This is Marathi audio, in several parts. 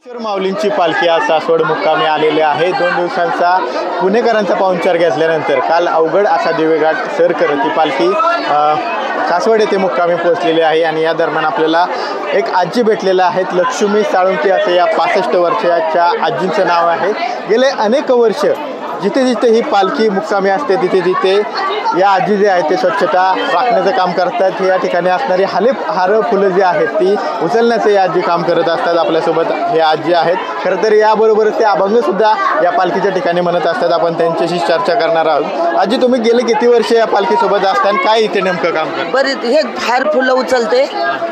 माऊलींची पालखी आज सासवड मुक्कामी आलेली आहे। 2 दिवसांचा पुणेकरांचा पाहुणचार घेतल्यानंतर काल अवघड असा दिवेघाट सर करत ही पालखी सासवड येथे मुक्कामी पोहोचलेली आहे। आणि या दरम्यान आपल्याला एक आजी भेटलेल्या आहेत, लक्ष्मी साळुंके असे या 65 वर्षाच्या आजींचं नाव आहे। गेले अनेक वर्ष जिथे जिथे ही पालखी मुक्कामी असते तिथे तिथे या आजी जे आहेत ते स्वच्छता राखण्याचं काम करतात। या ठिकाणी असणारी हारं फुलं जी आहेत ती उचलण्याचं या आजी काम करत असतात। आपल्यासोबत हे आजी आहेत, खरं तर याबरोबरच ते अभंगसुद्धा या पालखीच्या ठिकाणी म्हणत असतात। आपण त्यांच्याशी चर्चा करणार आहोत। आजी, तुम्ही गेले किती वर्ष या पालखीसोबत असताना काय इथे नेमकं काम करता? बरेच हे हार फुलं उचलते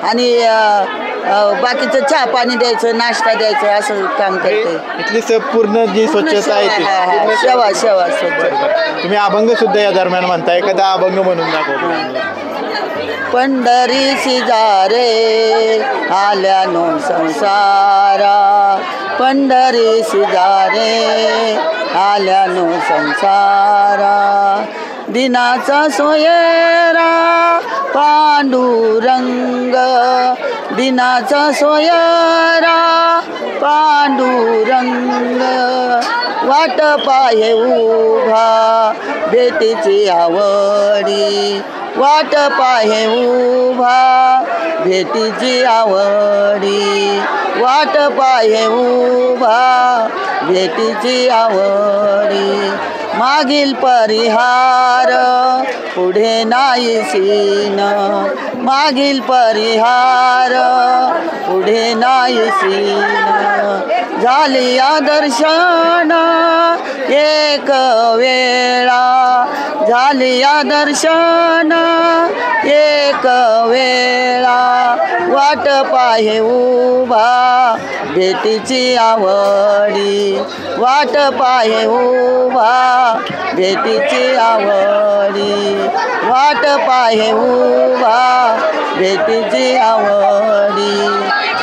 आणि बाकीचं चहा पाणी द्यायचं, नाश्ता द्यायचं असं काम करते। इथली संपूर्ण जी स्वच्छता आहे ती सेवा स्वच्छ। तुम्ही अभंग सुद्धा या दरम्यान म्हणता, एखादा अभंग म्हणून दाखवतो। पंढरीसी जा रे आल्यानो संसारा, पंढरीसी जा रे आल्यानो संसारा, दिनाचा सोयरा पांडुरंग, दिनाचा सोयरा पांडुरंग, वाट पाहे उभा भेटीची आवडी, वाट पाहे उभा भेटीची आवडी, वाट पाहे उभा भेटीची आवडी, मागील परिहार पुढे नाही सीन, मागील परिहार पुढे नाही सीन, झाली दर्शन एक वेळा, झाली दर्शन एक वेळा, वाट पाहे उभा भेटीची आवडी, वाट पाहे उभा भेटीची आवडी, वाट पाहे उभा भेटीची आवडी,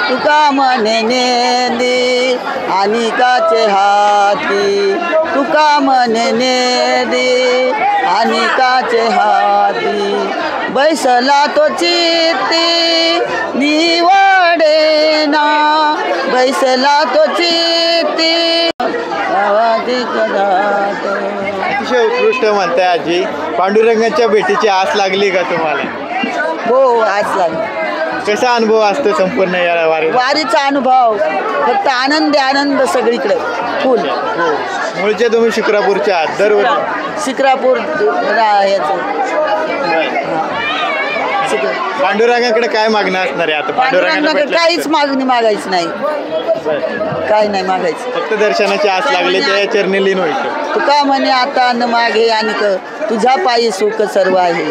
तुका म्हणे नेदी आणि काचे हाती, तुका म्हणे नेदी आणि काचे हाती, बैसला तो चित्ती निवडेना, बैसला तो चित्ती अतिशय उत्कृष्ट म्हणताय आजी। पांडुरंगाच्या भेटीची आस लागली का तुम्हाला? हो, आस लागली। कसा अनुभव असतो संपूर्ण या वारीचा अनुभव? फक्त आनंद सगळीकडे फुल। मूळचे तुम्ही शिक्रापूरचे आहात? दरवर्षी शिक्रापूर पांडुरंगाकडे काय मागणं असणार आहे आता? पांडुरंगाकडे काहीच मागणी मागायची नाही, काही नाही मागायचं, फक्त दर्शनाची आस लागली त्या चरणी लीन व्हायचं। तू का म्हणे आता न मागे आणि तुझ्या पायी सुख सर्व आहे।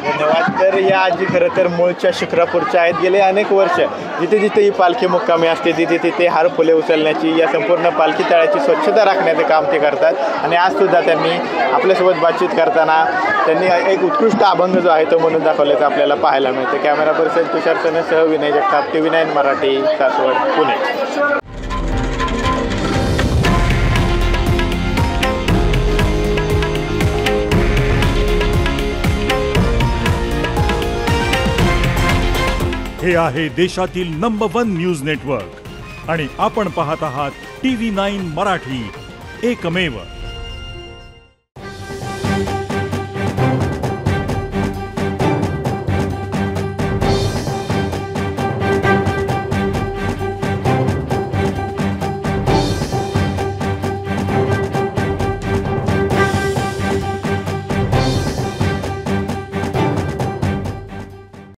धन्यवाद। तर या आजी खरं तर मूळच्या शिक्रापूरच्या आहेत। गेले अनेक वर्ष जिथे जिथे ही पालखी मुक्कामी असते तिथे तिथे हार फुले उचलण्याची, या संपूर्ण पालखी तळ्याची स्वच्छता राखण्याचे काम ते करतात। आणि आजसुद्धा त्यांनी आपल्यासोबत बातचीत करताना त्यांनी एक उत्कृष्ट अभंग जो आहे तो म्हणून दाखवल्याचं आपल्याला पाहायला मिळतं। कॅमेरा पर्सन तुषार सनेसह विनय जगताप, TV9 मराठी, सासवड, पुणे। हे आहे देशातील नंबर 1 न्यूज नेटवर्क आणि आपण पाहत आहात TV9 मराठी, एकमेव।